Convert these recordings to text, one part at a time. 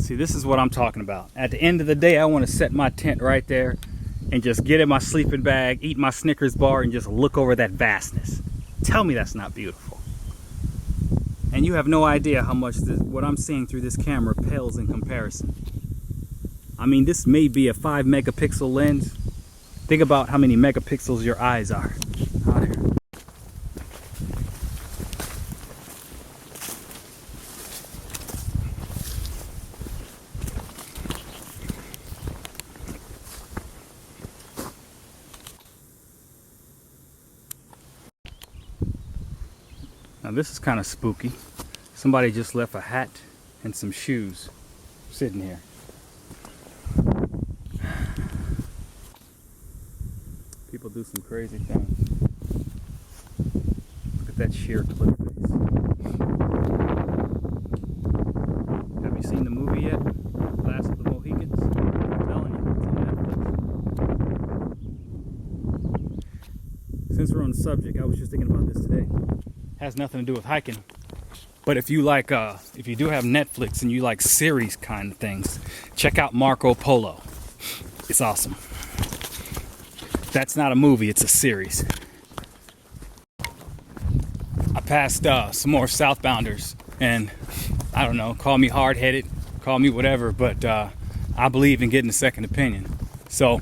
See, this is what I'm talking about. At the end of the day, I want to set my tent right there and just get in my sleeping bag, eat my Snickers bar, and just look over that vastness. Tell me that's not beautiful. And you have no idea how much what I'm seeing through this camera pales in comparison. I mean, this may be a 5 megapixel lens. Think about how many megapixels your eyes are out here. Now this is kind of spooky. Somebody just left a hat and some shoes sitting here. People do some crazy things. Look at that sheer cliff face. Have you seen the movie yet? Last of the Mohicans? I'm telling you, it's on Netflix. Since we're on the subject, I was just thinking about this today. Has nothing to do with hiking, but if you like if you do have Netflix and you like series kind of things, check out Marco Polo. It's awesome. That's not a movie, it's a series. I passed some more southbounders, and I don't know, call me hard-headed, call me whatever, but I believe in getting a second opinion. So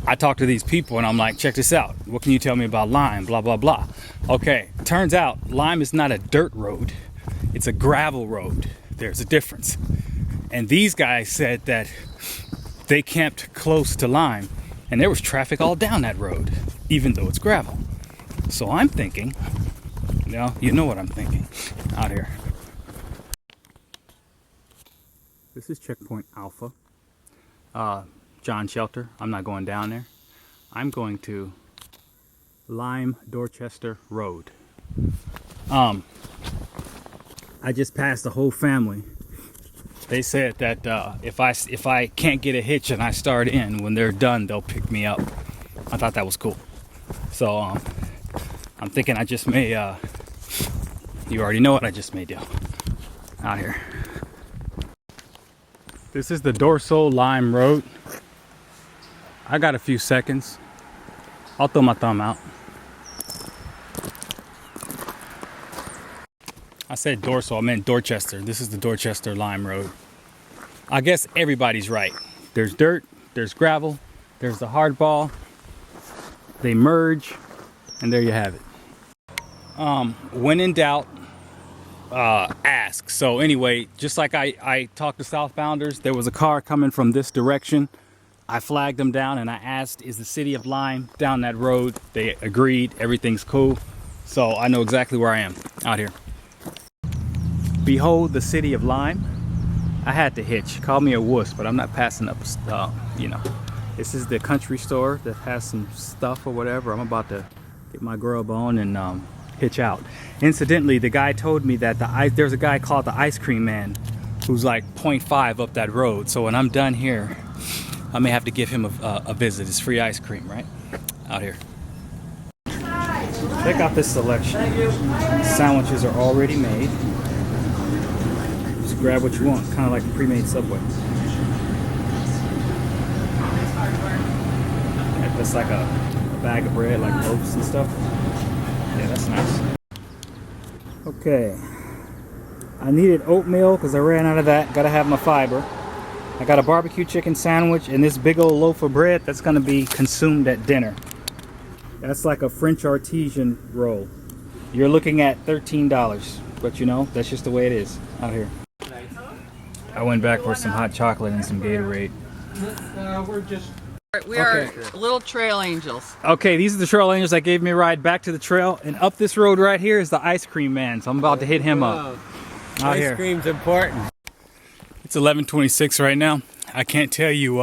I talked to these people and I'm like, check this out. What can you tell me about Lime? Blah, blah, blah. Okay, turns out Lime is not a dirt road. It's a gravel road. There's a difference. And these guys said that they camped close to Lime and there was traffic all down that road, even though it's gravel. So I'm thinking, you know what I'm thinking out here. This is checkpoint Alpha. John Shelter. I'm not going down there. I'm going to Lime Dorchester Road. I just passed the whole family. They said that if I can't get a hitch and I start in, when they're done, they'll pick me up. I thought that was cool. So I'm thinking I just may. You already know what I just may do out here. This is the Dorso Lime Road. I got a few seconds. I'll throw my thumb out. I said Dorso, I meant Dorchester. This is the Dorchester Lime Road. I guess everybody's right. There's dirt, there's gravel, there's the hardball. They merge, and there you have it. When in doubt, ask. So anyway, just like I talked to southbounders, there was a car coming from this direction. I flagged them down and I asked, is the city of Lime down that road? They agreed, everything's cool. So I know exactly where I am out here. Behold the city of Lime. I had to hitch. Call me a wuss, but I'm not passing up, This is the country store that has some stuff or whatever. I'm about to get my grub on and hitch out. Incidentally, the guy told me that there's a guy called the Ice Cream Man who's like 0.5 up that road. So when I'm done here, I may have to give him a visit. It's free ice cream, right? Out here. Check out this selection. Sandwiches are already made. Just grab what you want, kind of like a pre-made Subway. That's like a bag of bread, like loaves and stuff. Yeah, that's nice. Okay. I needed oatmeal because I ran out of that. Gotta have my fiber. I got a barbecue chicken sandwich and this big old loaf of bread that's gonna be consumed at dinner. That's like a French artisan roll. You're looking at $13, but that's just the way it is out here. I went back for some hot chocolate and some Gatorade. We are little trail angels. Okay, these are the trail angels that gave me a ride back to the trail, and up this road right here is the Ice Cream Man, so I'm about to hit him up. Out here. Ice cream's important. It's 11:26 right now. I can't tell you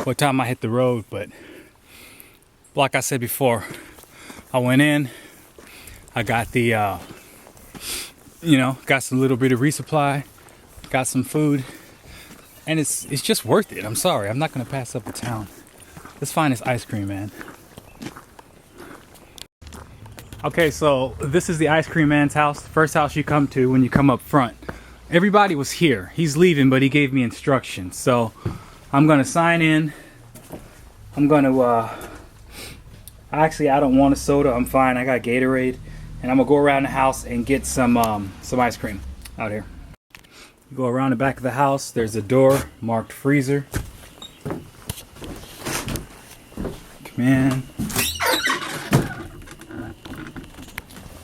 what time I hit the road, but like I said before, I went in, I got the got some little bit of resupply, got some food, and it's just worth it. I'm sorry, I'm not gonna pass up the town. Let's find this Ice Cream Man. Okay, so this is the ice cream man's house. The first house you come to when you come up front. Everybody was here. He's leaving, but he gave me instructions. So I'm gonna sign in. I'm gonna actually I don't want a soda. I'm fine. I got Gatorade, and I'm gonna go around the house and get some ice cream out here. You go around the back of the house. There's a door marked freezer. Come in.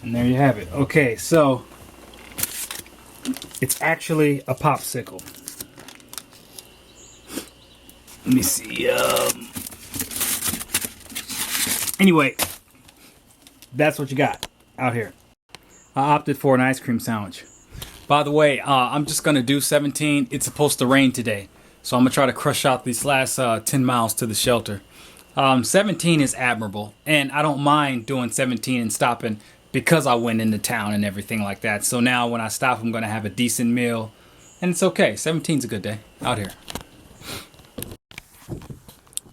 And there you have it. Okay, so it's actually a popsicle. Let me see. Anyway, that's what you got out here. I opted for an ice cream sandwich. By the way, I'm just going to do 17. It's supposed to rain today. So I'm going to try to crush out these last 10 miles to the shelter. 17 is admirable. And I don't mind doing 17 and stopping because I went into town and everything like that. So now when I stop, I'm going to have a decent meal. And it's okay. 17's a good day out here.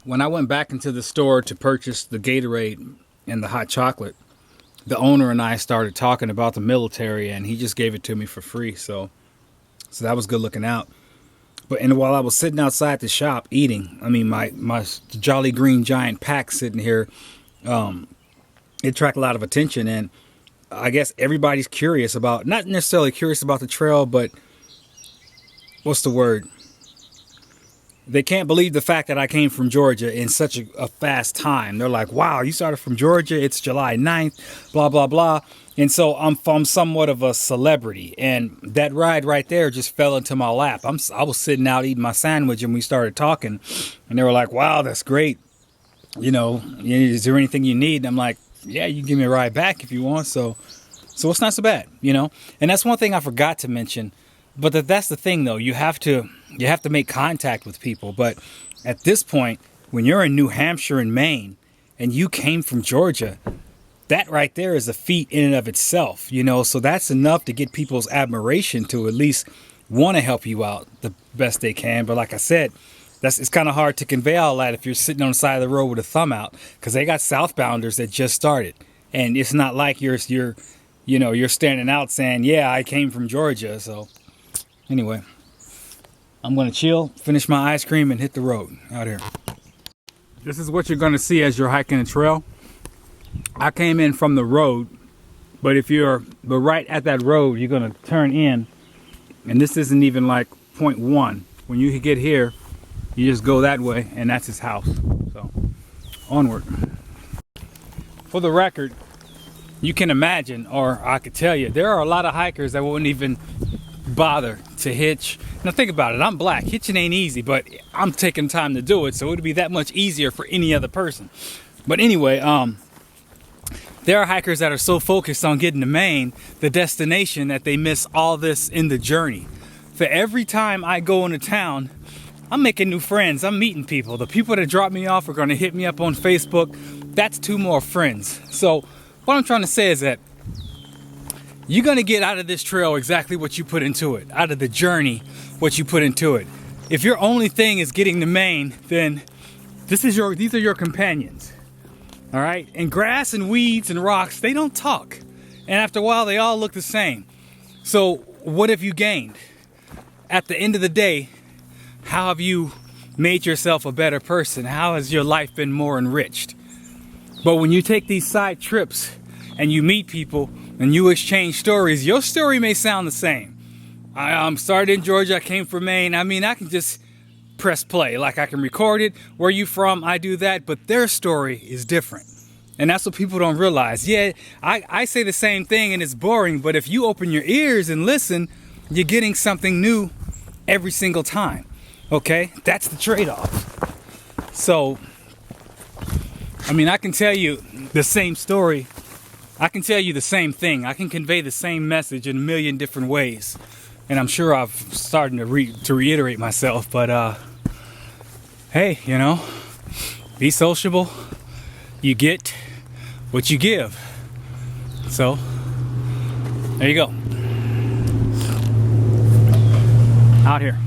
When I went back into the store to purchase the Gatorade and the hot chocolate, the owner and I started talking about the military, and he just gave it to me for free. So that was good looking out. But and while I was sitting outside the shop eating, I mean my Jolly Green Giant pack sitting here, it attracted a lot of attention, and I guess everybody's curious about, not necessarily curious about the trail, but what's the word? They can't believe the fact that I came from Georgia in such a fast time. They're like, wow, you started from Georgia. It's July 9th, blah, blah, blah. And so I'm somewhat of a celebrity. And that ride right there just fell into my lap. I was sitting out eating my sandwich and we started talking. And they were like, wow, that's great. You know, is there anything you need? And I'm like, yeah, you can give me a ride back if you want. So it's not so bad, you know. And that's one thing I forgot to mention. But that's the thing, though. You have to make contact with people. But at this point, when you're in New Hampshire and Maine, and you came from Georgia, that right there is a feat in and of itself, you know. So that's enough to get people's admiration to at least want to help you out the best they can. But like I said, it's kind of hard to convey all that if you're sitting on the side of the road with a thumb out, because they got southbounders that just started, and it's not like you're standing out saying, yeah, I came from Georgia. So anyway, I'm going to chill, finish my ice cream, and hit the road out here. This is what you're going to see as you're hiking the trail. I came in from the road, but right at that road, you're going to turn in, and this isn't even like point one. When you get here, you just go that way, and that's his house. So, onward. For the record, you can imagine, or I could tell you, there are a lot of hikers that wouldn't even bother to hitch. Now think about it, I'm black. Hitching ain't easy, but I'm taking time to do it, so it would be that much easier for any other person. But anyway, there are hikers that are so focused on getting to Maine, the destination, that they miss all this in the journey. For every time I go into town, I'm making new friends. I'm meeting people. The people that drop me off are going to hit me up on Facebook. That's 2 more friends. So what I'm trying to say is that you're going to get out of this trail exactly what you put into it. Out of the journey, what you put into it. If your only thing is getting to Maine, then these are your companions. All right? And grass and weeds and rocks, they don't talk. And after a while, they all look the same. So what have you gained? At the end of the day, how have you made yourself a better person? How has your life been more enriched? But when you take these side trips and you meet people and you exchange stories, your story may sound the same. I started in Georgia, I came from Maine. I mean, I can just press play. Like I can record it. Where you from? I do that. But their story is different. And that's what people don't realize. Yeah, I say the same thing and it's boring. But if you open your ears and listen, you're getting something new every single time. Okay, that's the trade-off. So, I mean, I can tell you the same story. I can tell you the same thing. I can convey the same message in a million different ways. And I'm sure I've started to reiterate myself. But, hey, you know, be sociable. You get what you give. So, there you go. Out here.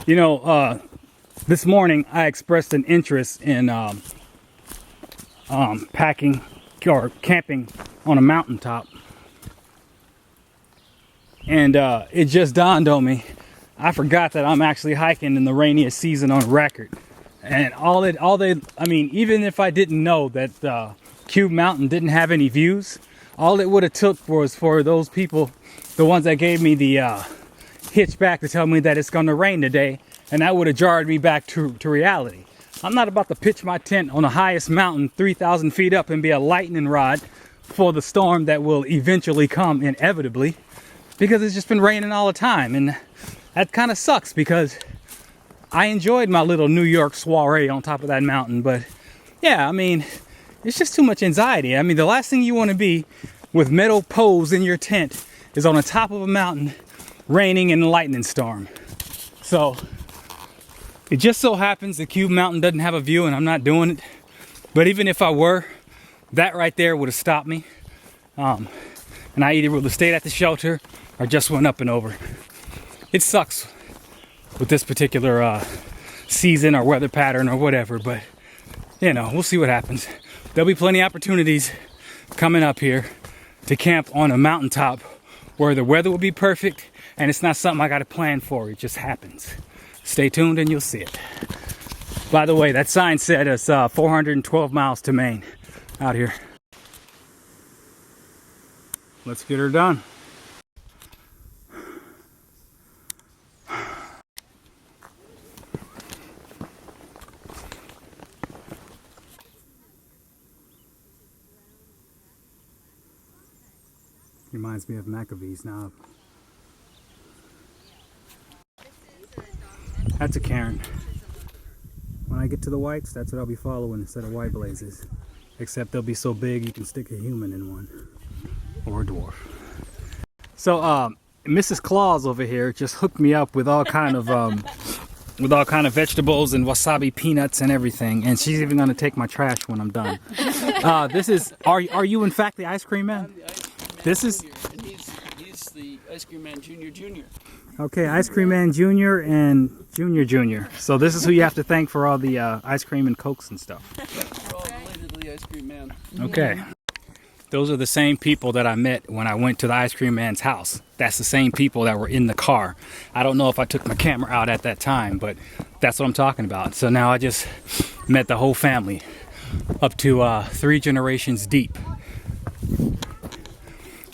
You know, this morning I expressed an interest in packing or camping on a mountaintop, and it just dawned on me. I forgot that I'm actually hiking in the rainiest season on record, and I mean, even if I didn't know that Cube Mountain didn't have any views, all it would have took was for those people, the ones that gave me the hitch back, to tell me that it's going to rain today, and that would have jarred me back to reality. I'm not about to pitch my tent on the highest mountain 3,000 feet up and be a lightning rod for the storm that will eventually come inevitably, because it's just been raining all the time. And that kind of sucks, because I enjoyed my little New York soiree on top of that mountain. But yeah, I mean, it's just too much anxiety. I mean, the last thing you want to be with metal poles in your tent is on the top of a mountain, raining in a lightning storm. So it just so happens that Cube Mountain doesn't have a view, and I'm not doing it. But even if I were, that right there would have stopped me. And I either would have stayed at the shelter or just went up and over. It sucks with this particular season or weather pattern or whatever, but you know, we'll see what happens. There'll be plenty of opportunities coming up here to camp on a mountaintop where the weather will be perfect, and it's not something I got to plan for. It just happens. Stay tuned and you'll see it. By the way, that sign said it's 412 miles to Maine out here. Let's get her done. Reminds me of Maccabees now. That's a cairn. When I get to the whites, that's what I'll be following instead of white blazes. Except they'll be so big you can stick a human in one. Or a dwarf. So Mrs. Claus over here just hooked me up with all kind of vegetables and wasabi peanuts and everything, and she's even gonna take my trash when I'm done. This is are you in fact the ice cream man? I'm the ice cream man. This is and he's the ice cream man junior. okay, ice cream man junior and junior. So this is who you have to thank for all the ice cream and cokes and stuff. We're all relatedly ice cream man. Okay. Those are the same people that I met when I went to the ice cream man's house. That's the same people that were in the car. I don't know if I took my camera out at that time, but that's what I'm talking about. So now I just met the whole family, up to 3 generations deep.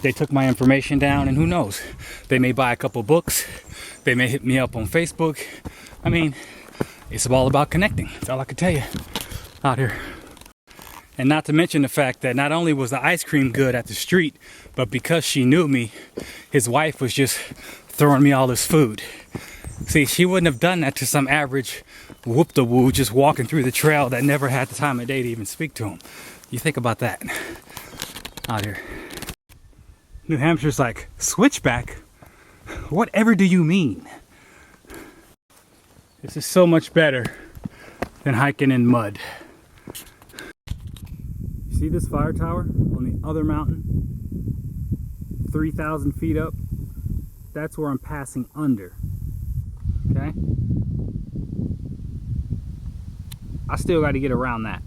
They took my information down, and who knows? They may buy a couple books. They may hit me up on Facebook. I mean, it's all about connecting. That's all I can tell you out here. And not to mention the fact that not only was the ice cream good at the street, but because she knew me, his wife was just throwing me all this food. See, she wouldn't have done that to some average whoop-de-woo just walking through the trail that never had the time of day to even speak to him. You think about that out here. New Hampshire's like, switchback? Whatever do you mean? This is so much better than hiking in mud. See this fire tower on the other mountain? 3,000 feet up? That's where I'm passing under. Okay? I still got to get around that.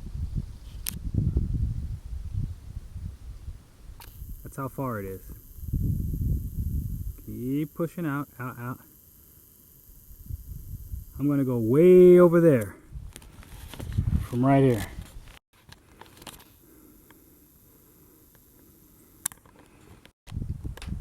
That's how far it is. Keep pushing out. I'm going to go way over there from right here.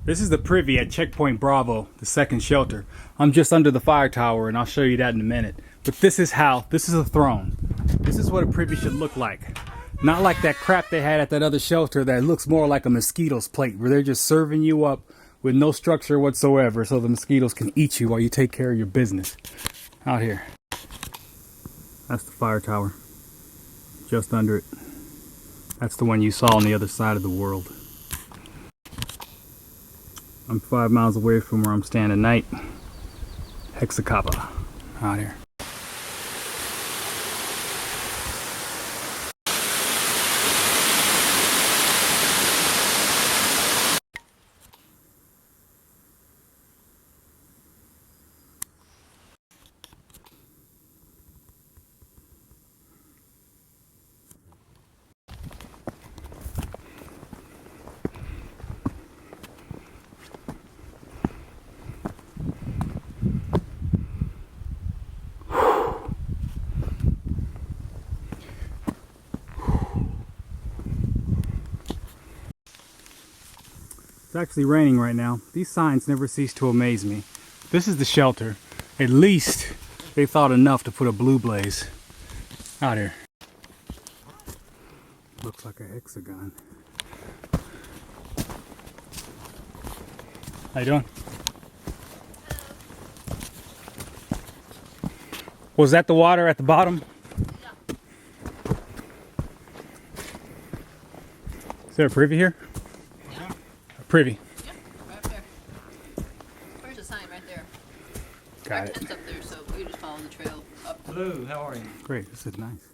This is the privy at Checkpoint Bravo, the second shelter. I'm just under the fire tower, and I'll show you that in a minute. But this is a throne. This is what a privy should look like. Not like that crap they had at that other shelter that looks more like a mosquito's plate, where they're just serving you up with no structure whatsoever so the mosquitoes can eat you while you take care of your business. Out here. That's the fire tower. Just under it. That's the one you saw on the other side of the world. I'm 5 miles away from where I'm staying tonight. Hexacapa out here. actually raining right now. These signs never cease to amaze me. This is the shelter. At least they thought enough to put a blue blaze out here. Looks like a hexagon. How you doing? Was that the water at the bottom? Yeah. Is there a privy here? Yeah. A privy. Yep, right up there. There's a sign right there. Got Our it. tent's up there, so we just follow the trail up. Hello, how are you? Great, this is nice.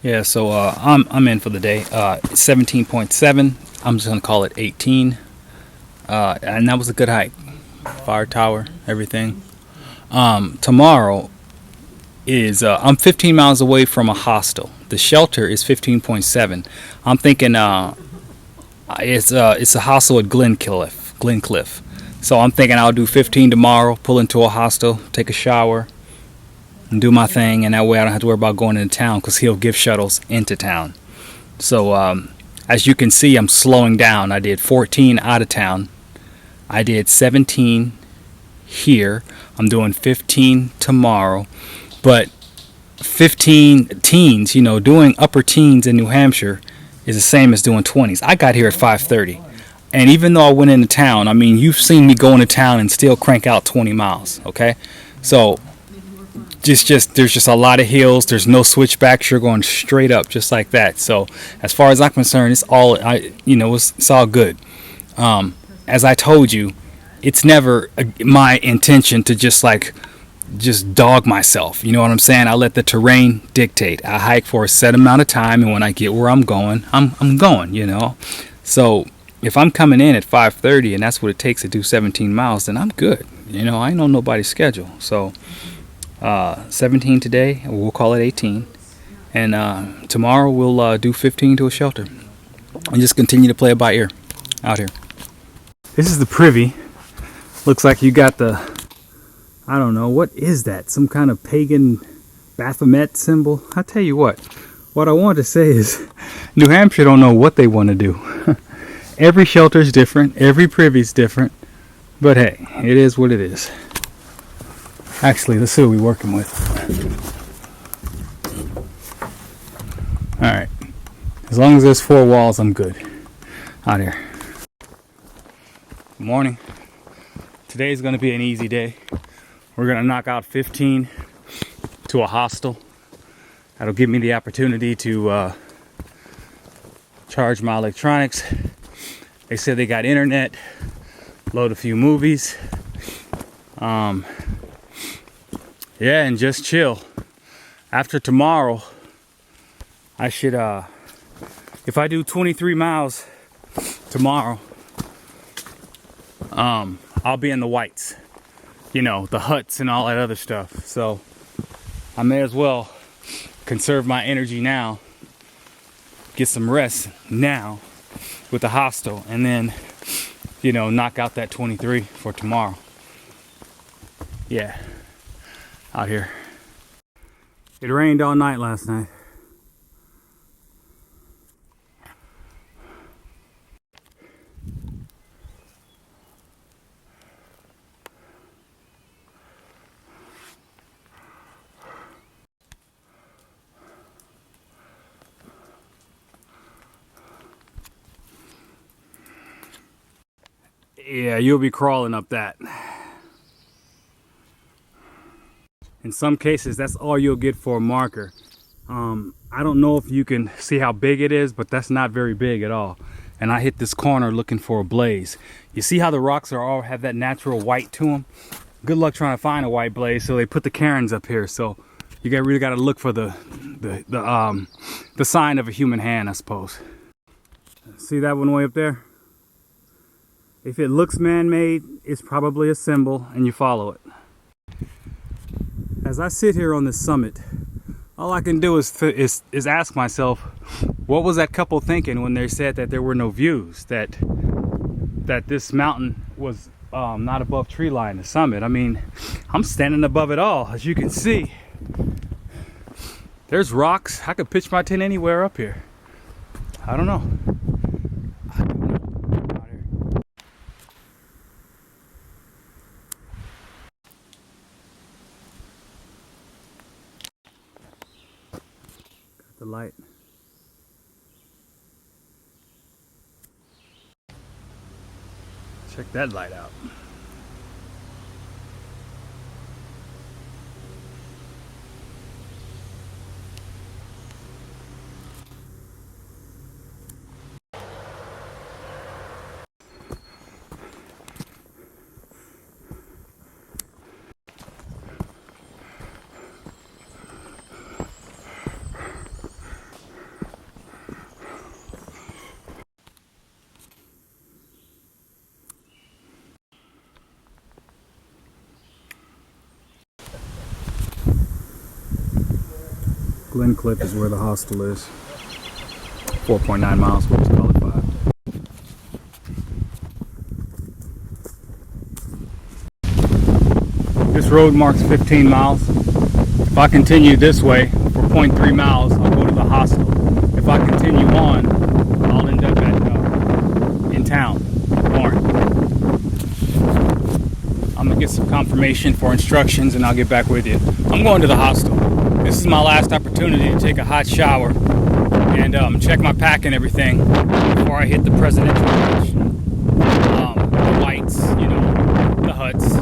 Yeah, so I'm in for the day. 17.7. I'm just gonna call it 18. And that was a good hike. Fire tower, everything. Tomorrow is I'm 15 miles away from a hostel. The shelter is 15.7. I'm thinking it's a hostel at Glencliff. So I'm thinking I'll do 15 tomorrow, pull into a hostel, take a shower, and do my thing, and that way I don't have to worry about going into town because he'll give shuttles into town. So as you can see, I'm slowing down. I did 14 out of town. I did 17 here. I'm doing 15 tomorrow. But 15 teens, you know, doing upper teens in New Hampshire is the same as doing 20s. I got here at 5:30. And even though I went into town, I mean, you've seen me go into town and still crank out 20 miles, okay? So there's just a lot of hills. There's no switchbacks. You're going straight up just like that. So as far as I'm concerned, it's all it's all good. As I told you, it's never my intention to just dog myself. You know what I'm saying? I let the terrain dictate. I hike for a set amount of time, and when I get where I'm going, I'm going, you know. So if I'm coming in at 5:30 and that's what it takes to do 17 miles, then I'm good. You know, I ain't on nobody's schedule. So 17 today, we'll call it 18. And tomorrow we'll do 15 to a shelter. And just continue to play it by ear out here. This is the privy. Looks like you got the, I don't know, what is that? Some kind of pagan Baphomet symbol? I tell you what I want to say is New Hampshire don't know what they want to do. Every shelter is different. Every privy is different. But hey, it is what it is. Actually, let's see what we're working with. Alright. As long as there's 4 walls, I'm good. Out here. Good morning. Today's going to be an easy day. We're going to knock out 15 to a hostel. That'll give me the opportunity to charge my electronics. They said they got internet, load a few movies. Yeah, and just chill. After tomorrow, I should, if I do 23 miles tomorrow, I'll be in the whites. You know, the huts and all that other stuff. So I may as well conserve my energy now, get some rest now with the hostel, and then, you know, knock out that 23 for tomorrow. Yeah, out here. It rained all night last night. Yeah, you'll be crawling up that. In some cases, that's all you'll get for a marker. I don't know if you can see how big it is, but that's not very big at all. And I hit this corner looking for a blaze. You see how the rocks are all have that natural white to them? Good luck trying to find a white blaze, so they put the cairns up here. So you really got to look for the sign of a human hand, I suppose. See that one way up there? If it looks man-made, it's probably a symbol, and you follow it. As I sit here on this summit, all I can do is ask myself, what was that couple thinking when they said that there were no views, that this mountain was not above tree line, the summit? I mean, I'm standing above it all, as you can see. There's rocks. I could pitch my tent anywhere up here. I don't know. the light. Check that light out. Glen Cliff is where the hostel is. 4.9 miles, which is color 5. This road marks 15 miles. If I continue this way for 0.3 miles, I'll go to the hostel. If I continue on, I'll end up in town, Warren. I'm gonna get some confirmation for instructions and I'll get back with you. I'm going to the hostel. This is my last opportunity to take a hot shower and check my pack and everything before I hit the presidential beach. The lights, you know, the huts.